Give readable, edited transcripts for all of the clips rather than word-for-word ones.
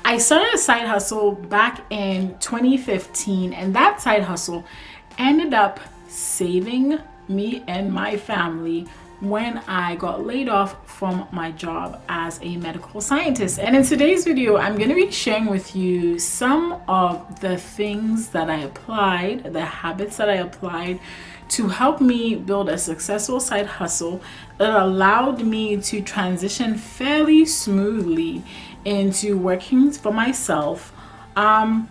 I started a side hustle back in 2015, and that side hustle ended up saving me and my family when I got laid off from my job as a medical scientist. And in today's video, I'm going to be sharing with you some of the things that I applied, the habits that I applied to help me build a successful side hustle that allowed me to transition fairly smoothly into working for myself, once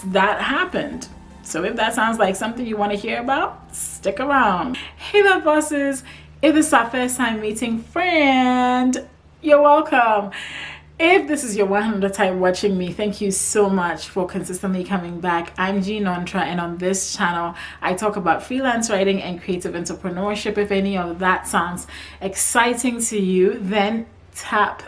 that happened. So if that sounds like something you want to hear about, stick around. Hey there, bosses. If this is our first time meeting friend, you're welcome. If this is your 100th time watching me, thank you so much for consistently coming back. I'm Jean Nontra, and on this channel, I talk about freelance writing and creative entrepreneurship. If any of that sounds exciting to you, then tap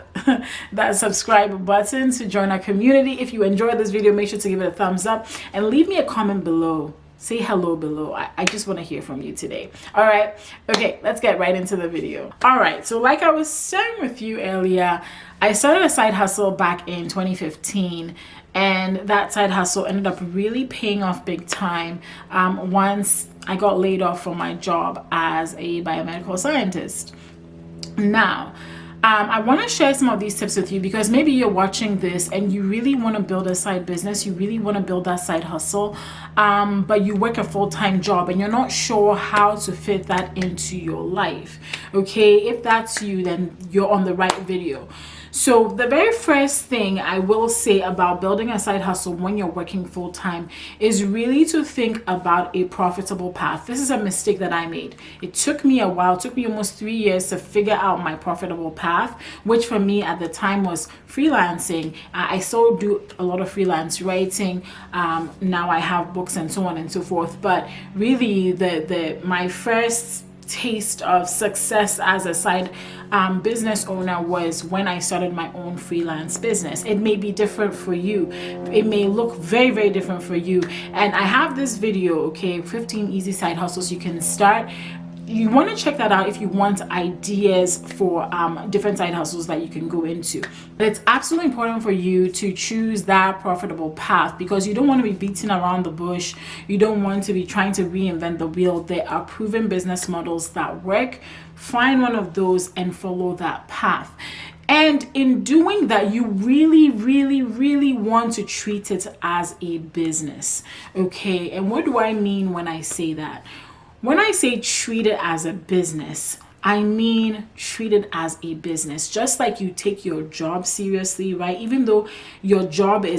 that subscribe button to join our community. If you enjoyed this video, make sure to give it a thumbs up and leave me a comment below. Say hello below. I just want to hear from you today. All right. Okay, let's get right into the video. All right. So like I was sharing with you earlier, I started a side hustle back in 2015. And that side hustle ended up really paying off big time once I got laid off from my job as a biomedical scientist. Now, I want to share some of these tips with you because maybe you're watching this and you really want to build a side business, you really want to build that side hustle, but you work a full-time job and you're not sure how to fit that into your life. Okay, if that's you, then you're on the right video. So the very first thing I will say about building a side hustle when you're working full-time is really to think about a profitable path. This is a mistake that I made. It took me a while, it took me almost 3 years to figure out my profitable path, which for me at the time was freelancing. I still do a lot of freelance writing. Now I have books and so on and so forth. But really my first taste of success as a side business owner was when I started my own freelance business. It may be different for you. It may look very, very different for you. And I have this video, okay, 15 easy side hustles you can start. You want to check that out if you want ideas for different side hustles that you can go into. But it's absolutely important for you to choose that profitable path because you don't want to be beating around the bush. You don't want to be trying to reinvent the wheel. There are proven business models that work. Find one of those and follow that path. And in doing that, you really, really, really want to treat it as a business. Okay, and what do I mean when I say that? When I say treat it as a business, I mean treat it as a business, just like you take your job seriously, right? Even though your job a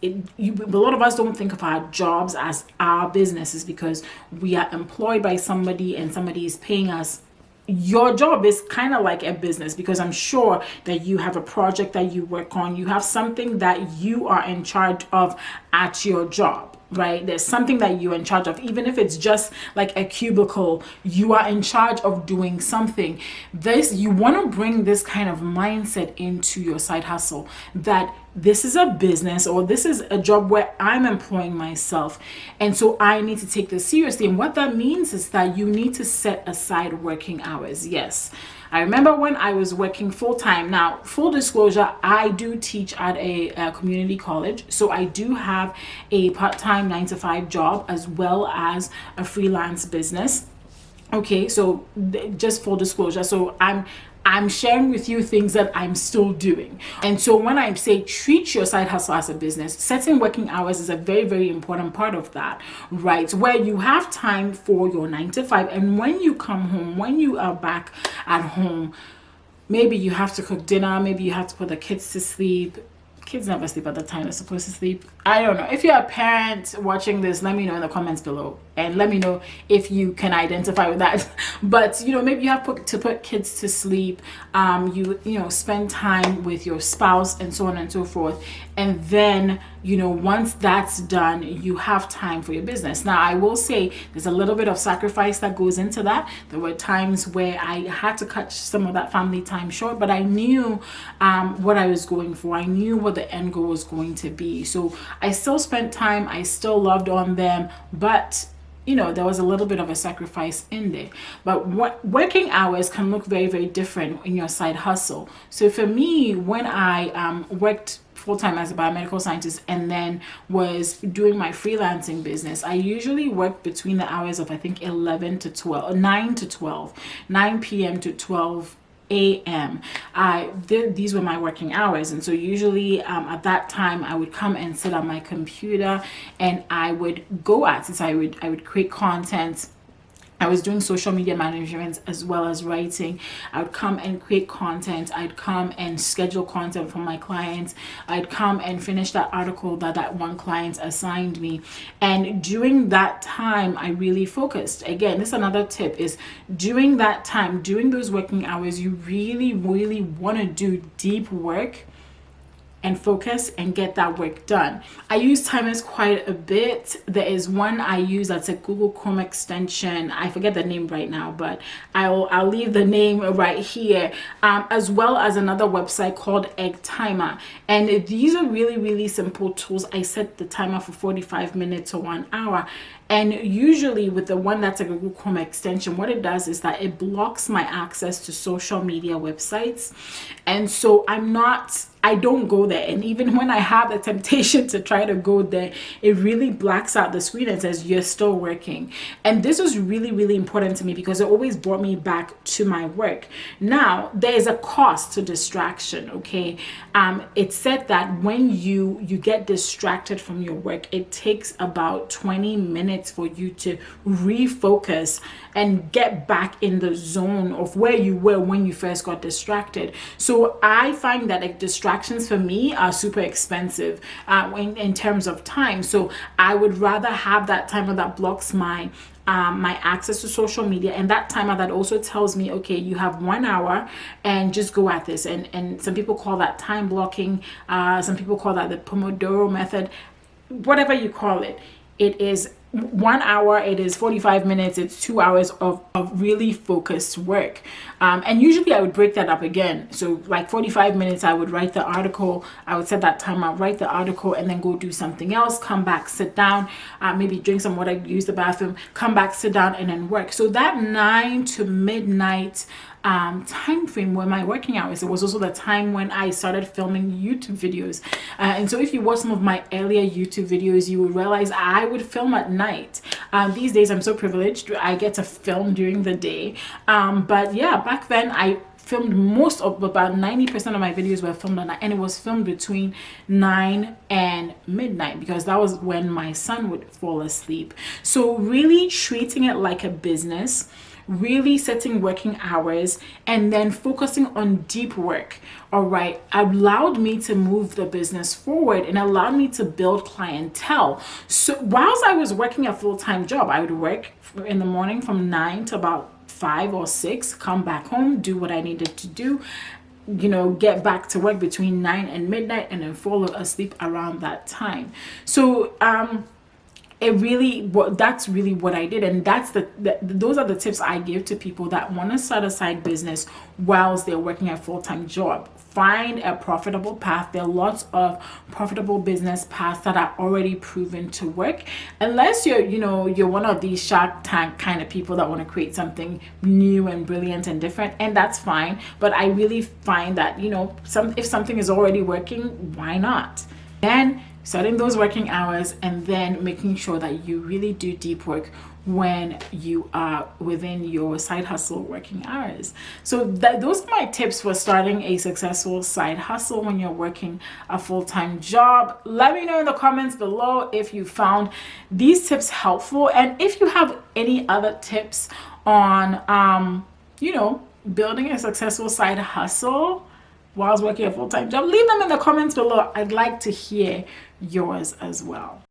lot of us don't think of our jobs as our businesses because we are employed by somebody and somebody is paying us. Your job is kind of like a business because I'm sure that you have a project that you work on. You have something that you are in charge of at your job. Right? There's something that you're in charge of, even if it's just like a cubicle, you are in charge of doing something. You want to bring this kind of mindset into your side hustle that this is a business or this is a job where I'm employing myself. And so I need to take this seriously. And what that means is that you need to set aside working hours. Yes. I remember when I was working full-time. Now, full disclosure, I do teach at a community college. So I do have a part-time 9-to-5 job as well as a freelance business. Okay, so just full disclosure. So I'm sharing with you things that I'm still doing. And so when I say treat your side hustle as a business, setting working hours is a very, very important part of that, right? Where you have time for your 9-to-5. And when you come home, when you are back at home, maybe you have to cook dinner, maybe you have to put the kids to sleep. Kids never sleep at the time they're supposed to sleep. I don't know. If you're a parent watching this, let me know in the comments below. And let me know if you can identify with that. But, maybe you have to put kids to sleep. Spend time with your spouse and so on and so forth. And then, once that's done, you have time for your business. Now, I will say there's a little bit of sacrifice that goes into that. There were times where I had to cut some of that family time short, but I knew what I was going for. I knew what the end goal was going to be. So I still spent time. I still loved on them, but there was a little bit of a sacrifice in there. But what working hours can look very, very different in your side hustle. So for me, when I worked full-time as a biomedical scientist and then was doing my freelancing business, I usually worked between the hours of, I think, 11 to 12, 9 to 12, 9 p.m. to 12 a.m. These were my working hours, and so usually at that time I would come and sit on my computer and I would go at it. I would create content. I was doing social media management as well as writing. I would come and create content. I'd come and schedule content for my clients. I'd come and finish that article that one client assigned me. And during that time, I really focused. Again, this is another tip, is during that time, during those working hours, you really, really want to do deep work and focus and get that work done. I use timers quite a bit. There is one I use that's a Google Chrome extension. I forget the name right now, but I'll leave the name right here, as well as another website called Egg Timer. And these are really, really simple tools. I set the timer for 45 minutes or 1 hour. And usually with the one that's a Google Chrome extension, what it does is that it blocks my access to social media websites. And so I don't go there. And even when I have the temptation to try to go there, it really blacks out the screen and says, you're still working. And this was really, really important to me because it always brought me back to my work. Now, there is a cost to distraction, okay? It said that when you get distracted from your work, it takes about 20 minutes for you to refocus and get back in the zone of where you were when you first got distracted. So I find that distractions for me are super expensive in terms of time. So I would rather have that timer that blocks my access to social media, and that timer that also tells me, okay, you have 1 hour and just go at this. And some people call that time blocking. Some people call that the Pomodoro method. Whatever you call it, it is 1 hour, it is 45 minutes, it's 2 hours of really focused work. And usually I would break that up again. So like 45 minutes, I would write the article, I would set that timer, write the article, and then go do something else, come back, sit down, maybe drink some water, use the bathroom, come back, sit down, and then work. So that 9 to midnight time frame were my working hours. It was also the time when I started filming YouTube videos. And so if you watch some of my earlier YouTube videos, you will realize I would film at night. These days I'm so privileged. I get to film during the day. But yeah, back then I filmed most of, about 90% of my videos were filmed at night, and it was filmed between 9 and midnight because that was when my son would fall asleep. So really treating it like a business, really setting working hours, and then focusing on deep work, all right, allowed me to move the business forward and allowed me to build clientele. So whilst I was working a full-time job, I would work in the morning from 9 to about 5 or 6, come back home, do what I needed to do, get back to work between 9 and midnight, and then fall asleep around that time. So that's really what I did, and that's those are the tips I give to people that want to start a side business whilst they're working a full-time job. Find a profitable path. There are lots of profitable business paths that are already proven to work, unless you're one of these Shark Tank kind of people that want to create something new and brilliant and different, and that's fine. But I really find that if something is already working, why not? Then setting those working hours, and then making sure that you really do deep work when you are within your side hustle working hours. So those are my tips for starting a successful side hustle when you're working a full-time job. Let me know in the comments below if you found these tips helpful, and if you have any other tips on building a successful side hustle whilst working a full-time job. Leave them in the comments below. I'd like to hear yours as well.